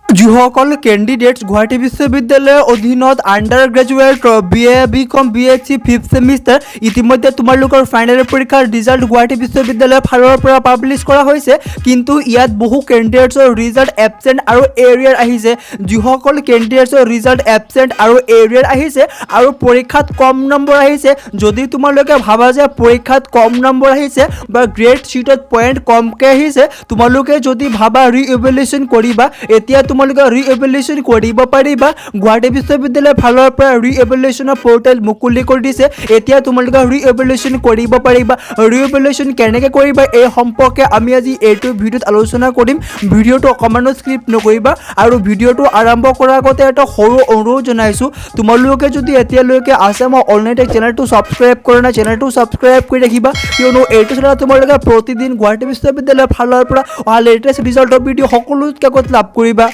যিসকল কেণ্ডিডেটছ গুৱাহাটী বিশ্ববিদ্যালয়ৰ অধীনত under graduate BA BCom BSc 5th semester ইতিমধ্যে তোমালোকৰ ফাইনেল পৰীক্ষাৰ ৰিজাল্ট গুৱাহাটী বিশ্ববিদ্যালয়ৰ ফালৰ পৰা পাব্লিছ কৰা হৈছে। কিন্তু ইয়াত বহু কেণ্ডিডেটছৰ ৰিজাল্ট এবচেণ্ট আৰু এৰিয়াৰ আহিছে। যিসকল কেণ্ডিডেটছৰ ৰিজাল্ট এবচেণ্ট আৰু এৰিয়াৰ আহিছে আৰু পৰীক্ষাত কম নম্বৰ আহিছে, যদি তোমালোকে ভাবা যে পৰীক্ষাত কম নম্বৰ আহিছে বা গ্ৰেড শ্বীটত পইণ্ট কমকৈ আহিছে, তোমালোকে যদি ভাবা ৰিইভেলুৱেশ্যন কৰিবা, এতিয়া তোমালোকে ৰিইভেলুৱেশ্যন কৰিব পাৰিবা। গুৱাহাটী বিশ্ববিদ্যালয়ৰ ফালৰ পৰা ৰিইভেলুৱেশ্যনৰ পৰ্টেল মুকলি কৰি দিছে। এতিয়া তোমালোকে ৰিইভেলুৱেশ্যন কৰিব পাৰিবা। ৰিইভেলুৱেশ্যন কেনেকৈ কৰিবা এই সম্পৰ্কে আমি আজি এইটো ভিডিঅ'ত আলোচনা কৰিম। ভিডিঅ'টো অকণমানো স্কিপ নকৰিবা আৰু ভিডিঅ'টো আৰম্ভ কৰাৰ আগতে এটা সৰু অনুৰোধ জনাইছোঁ, তোমালোকে যদি এতিয়ালৈকে আসামৰ অনলাইন টেক চেনেলটো ছাবস্ক্ৰাইব কৰা নাই, চেনেলটো ছাবস্ক্ৰাইব কৰি ৰাখিবা, কিয়নো এইটো চেনেলত তোমালোকে প্ৰতিদিন গুৱাহাটী বিশ্ববিদ্যালয়ৰ ফালৰ পৰা অহা লেটেষ্ট ৰিজাল্টৰ ভিডিঅ' সকলোতকৈ আগত লাভ কৰিবা।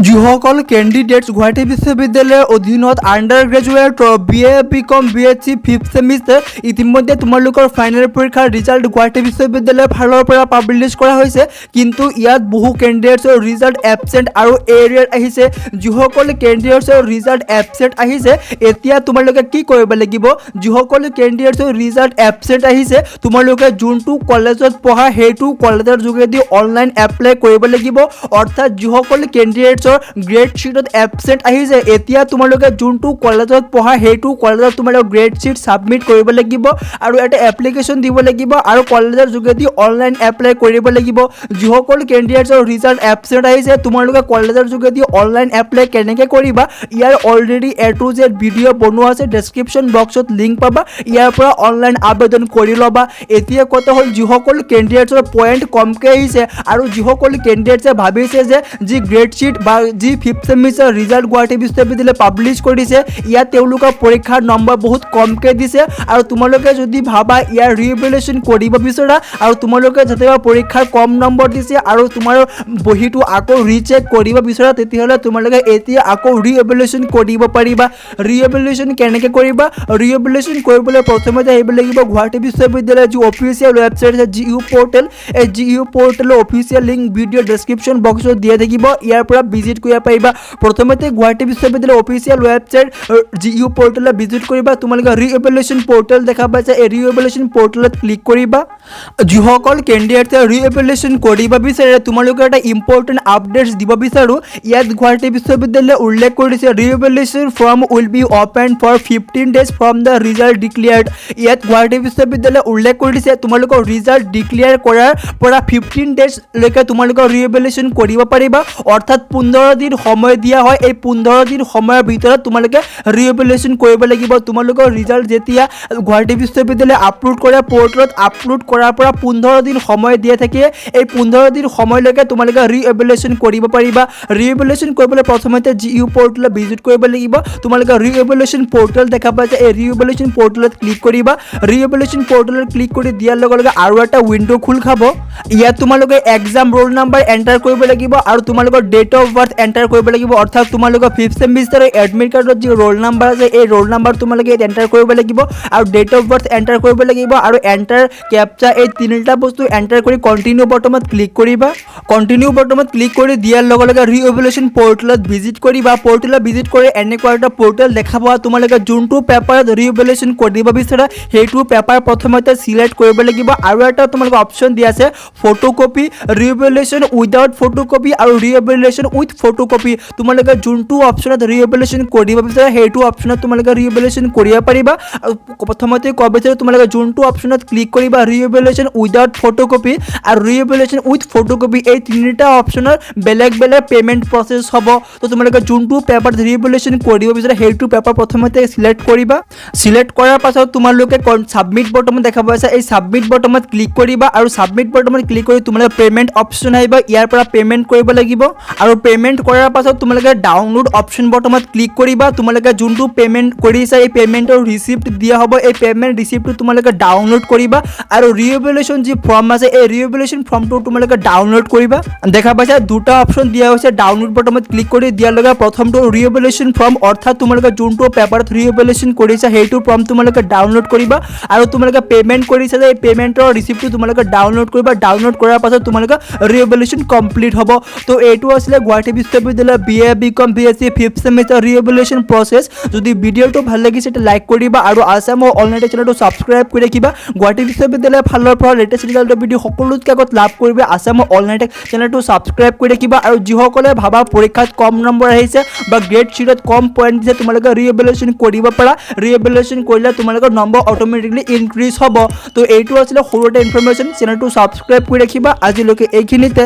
যিসকল কেণ্ডিডেটছ গুৱাহাটী বিশ্ববিদ্যালয়ৰ অধীনত under graduate BA BCom BSc 5th semester ইতিমধ্যে তোমালোকৰ ফাইনেল পৰীক্ষাৰ ৰিজাল্ট গুৱাহাটী বিশ্ববিদ্যালয়ৰ ফালৰ পৰা পাব্লিছ কৰা হৈছে। কিন্তু ইয়াত বহু কেণ্ডিডেটছৰ ৰিজাল্ট এবচেণ্ট আৰু এৰিয়াৰ আহিছে। যিসকল কেণ্ডিডেটছৰ ৰিজাল্ট এবচেণ্ট আহিছে, এতিয়া তোমালোকে কি কৰিব লাগিব? যিসকল কেণ্ডিডেটছৰ ৰিজাল্ট এবচেণ্ট আহিছে, তোমালোকে যোনটো কলেজত পঢ়া সেইটো কলেজৰ যোগেদি অনলাইন এপ্লাই কৰিব লাগিব। অৰ্থাৎ যিসকল কেণ্ডিডেটছৰ গ্ৰেড শ্বীটত এবচেণ্ট আহিছে, এতিয়া তোমালোকে যোনটো কলেজত পঢ়া সেইটো কলেজত তোমালোকে গ্ৰেড শ্বীট ছাবমিট কৰিব লাগিব আৰু এটা এপ্লিকেশ্যন দিব লাগিব আৰু কলেজৰ যোগেদি অনলাইন এপ্লাই কৰিব লাগিব। যিসকল কেণ্ডিডেটছৰ ৰিজাল্ট এবচেণ্ট আহিছে, তোমালোকে কলেজৰ যোগেদি অনলাইন এপ্লাই কেনেকৈ কৰিবা, ইয়াৰ already A to Z video' বনোৱা আছে, ডেছক্ৰিপশ্যন বক্সত লিংক পাবা, ইয়াৰ পৰা অনলাইন আবেদন কৰি ল'বা। এতিয়া কথা হ'ল, যিসকল কেণ্ডিডেটছৰ পইণ্ট কমকৈ আহিছে আৰু যিসকল কেণ্ডিডেটছে ভাবিছে যে যি গ্ৰেড শ্বীট বা যি 5th ছেমিষ্টাৰ ৰিজাল্ট গুৱাহাটী বিশ্ববিদ্যালয়ে পাব্লিছ কৰিছে, ইয়াত তেওঁলোকৰ পৰীক্ষাৰ নম্বৰ বহুত কমকৈ দিছে আৰু তোমালোকে যদি ভাবা ইয়াৰ ৰিইভেলুৱেশ্যন কৰিব বিচৰা আৰু তোমালোকে যেতিয়া পৰীক্ষাৰ কম নম্বৰ দিছে আৰু তোমাৰ বহীটো আকৌ ৰিচেক কৰিব বিচৰা, তেতিয়াহ'লে তোমালোকে এতিয়া আকৌ ৰিইভেলুৱেশ্যন কৰিব পাৰিবা। ৰিইভেলুৱেশ্যন কেনেকৈ কৰিবা? ৰিইভেলুৱেশ্যন কৰিবলৈ প্ৰথমতে আহিব লাগিব গুৱাহাটী বিশ্ববিদ্যালয়ৰ যি অফিচিয়েল ৱেবছাইট আছে GU পৰ্টেল, এই GU পৰ্টেলৰ অফিচিয়েল লিংক ভিডিঅ' ডেছক্ৰিপশ্যন বক্সত দিয়া থাকিব, ইয়াৰ পৰা ভিজিট কৰিব পাৰিবা। প্ৰথমতে গুৱাহাটী বিশ্ববিদ্যালয়ৰ অফিচিয়েল ৱেবছাইট GU পৰ্টেলত ভিজিট কৰিবা। তোমালোকে ৰিইভেলুৱেশ্যন পৰ্টেল দেখা পাইছা, এই ৰিইভেলুৱেশ্যন পৰ্টেলত ক্লিক কৰিবা। যিসকল কেণ্ডিডেটে ৰিইভেলুৱেশ্যন কৰিব বিচাৰে, তোমালোকে এটা ইম্পৰ্টেণ্ট আপডেটছ দিব বিচাৰোঁ। ইয়াত গুৱাহাটী বিশ্ববিদ্যালয়ে উল্লেখ কৰিছে reevaluation form will be open for 15 days from the result declared. ইয়াত গুৱাহাটী বিশ্ববিদ্যালয়ে উল্লেখ কৰি দিছে তোমালোকৰ ৰিজাল্ট ডিক্লেয়াৰ কৰাৰ পৰা 15 days লৈকে তোমালোকৰ ৰিইভেলুৱেশ্যন কৰিব পাৰিবা। অৰ্থাৎ 15 দিন সময় দিয়া হয়, এই 15 দিন সময়ৰ ভিতৰত তোমালোকে ৰিইভেলুৱেশ্যন কৰিব লাগিব। তোমালোকৰ ৰিজাল্ট যেতিয়া গুৱাহাটী বিশ্ববিদ্যালয়ে আপলোড কৰে পৰ্টেলত, আপলোড কৰাৰ পৰা 15 দিন সময় দিয়া থাকে, এই 15 দিন সময়লৈকে তোমালোকে ৰিইভেলুৱেশ্যন কৰিব পাৰিবা। ৰিইভেলুৱেশ্যন কৰিবলৈ প্ৰথমতে GU পৰ্টেলত ভিজিট কৰিব লাগিব। তোমালোকে ৰিইভেলুৱেশ্যন পৰ্টেল দেখা পাইছে, এই ৰিইভেলুৱেশ্যন পৰ্টেলত ক্লিক কৰিবা। ৰিইভেলুৱেশ্যন পৰ্টেলত ক্লিক কৰি দিয়াৰ লগে লগে আৰু এটা উইণ্ড' খোল খাব। ইয়াত তোমালোকে এক্সাম ৰোল নাম্বাৰ এণ্টাৰ কৰিব লাগিব আৰু তোমালোকৰ ডেট অফ বাৰ্থ এণ্টাৰ কৰিব লাগিব। অৰ্থাৎ তোমালোকৰ 5th ছেমিষ্টাৰৰ এডমিট কাৰ্ডত যি ৰোল নাম্বাৰ আছে, এই ৰোল নাম্বাৰ তোমালোকে ইয়াত এণ্টাৰ কৰিব লাগিব আৰু ডেট অফ বাৰ্থ এণ্টাৰ কৰিব লাগিব আৰু এণ্টাৰ কেপচা, এই তিনিটা বস্তু এণ্টাৰ কৰি কণ্টিনিউ বটনত ক্লিক কৰিবা। কণ্টিনিউ বটনত ক্লিক কৰি দিয়াৰ লগে লগে ৰিইভেলুৱেশ্যন পৰ্টেলত ভিজিট কৰিবা। পৰ্টেলত ভিজিট কৰি এনেকুৱা এটা পৰ্টেল দেখা পোৱা, তোমালোকে যোনটো পেপাৰত ৰিইভেলুৱেশ্যন কৰিব বিচাৰা সেইটো পেপাৰ প্ৰথমতে চিলেক্ট কৰিব লাগিব। আৰু এটা তোমালোকে অপশ্যন দিয়া আছে ফটোকপি, ৰিইভেলুৱেশ্যন উইদাউট ফটোকপি আৰু ৰিইভেলুৱেশ্যন উইথ ফটোকপি। তোমালোকে যোনটো অপশ্যনত ৰিইভেলুৱেশ্যন কৰিব বিচাৰা সেইটো অপশ্যনত তোমালোকে ৰিইভেলুৱেশ্যন কৰিব পাৰিবা। আৰু প্ৰথমতে ক'ব বিচাৰোঁ তোমালোকে যোনটো অপশ্যনত ক্লিক কৰিবা ৰিইভেলুৱেশ্যন উইদাউট ফটোকপি আৰু ৰিইভেলুৱেশ্যন উইথ ফটোকপি, এই তিনিটা অপশ্যনৰ বেলেগ বেলেগ পে'মেণ্ট প্ৰচেছ হ'ব। তো তোমালোকে যোনটো পেপাৰত ৰিইভেলুৱেশ্যন কৰিব বিচাৰা সেইটো পেপাৰ প্ৰথমতে চিলেক্ট কৰিবা। চিলেক্ট কৰাৰ পাছত তোমালোকে ছাবমিট বটনত দেখা পাইছা, এই ছাবমিট বটনত ক্লিক কৰিবা আৰু ছাবমিট বটনত ক্লিক কৰি তোমালোকে পে'মেণ্ট অপশ্যন আহিব, ইয়াৰ পৰা পে'মেণ্ট কৰিব লাগিব আৰু পে'মেণ্ট পেমেন্ট কৰাৰ পাছত তোমালোকে ডাউনলোড অপশ্যন বটমত ক্লিক কৰিবা তোমালোকে যোনটো পেমেন্ট কৰিছা এই পেমেন্টৰ ৰিসিপ্ট দিয়া হ'ব এই পেমেন্ট ৰিসিপ্টটো তোমালোকে ডাউনলোড কৰিবা আৰু ৰিএভেলেশ্যন যি ফৰ্ম আছে এই ৰিএভেলেশ্যন ফৰ্মটো তোমালোকে ডাউনলোড কৰিবা দেখা পাইছা দুটা অপশ্যন দিয়া হৈছে ডাউনলোড বটমত ক্লিক কৰি দিয়াৰ লগে প্ৰথমটো ৰিএভেলেশ্যন ফৰ্ম অৰ্থাৎ তোমালোকে যোনটো পেপাৰত ৰিএভেলেশ্যন কৰিছা সেইটো ফৰ্ম তোমালোকে ডাউনলোড কৰিবা আৰু তোমালোকে পেমেন্ট কৰিছা এই পেমেন্টৰ ৰিসিপ্টটো তোমালোকে ডাউনলোড কৰিবা ডাউনলোড কৰাৰ পাছত তোমালোকে ৰিএভেলেশ্যন কমপ্লিট হ'ব তো এইটো আছিল গুৱাহাটী বিশ্ববিদ্যালয় BA BCom BSc 5th semester reevaluation process যদি ভিডিওটো ভাল লাগিছে তে লাইক কৰিবা আৰু আসামৰ অনলাইন চেনেলটো সাবস্ক্ৰাইব কৰি ৰাখিবা গুৱাহাটী বিশ্ববিদ্যালয় ফালৰ পৰা লেটেষ্ট ৰিজাল্টৰ ভিডিও সকলোতকৈ আগত লাভ কৰিবা আসামৰ অনলাইন চেনেলটো সাবস্ক্ৰাইব কৰি ৰাখিবা আৰু যিসকলে ভাবা পৰীক্ষাত কম নম্বৰ আহিছে বা গ্ৰেড শিটত কম পইণ্ট দিছে তোমালোকে ৰিএভেলেশ্যন কৰিব পাৰা ৰিএভেলেশ্যন কৰিলে তোমালোকৰ নম্বৰ অটোমেটিকলি ইনক্ৰিজ হ'ব তো এইটো আছিল সৰু এটা ইনফৰমেশ্যন চেনেলটো সাবস্ক্ৰাইব কৰি ৰাখিবা আজিলৈকে এইখিনিতে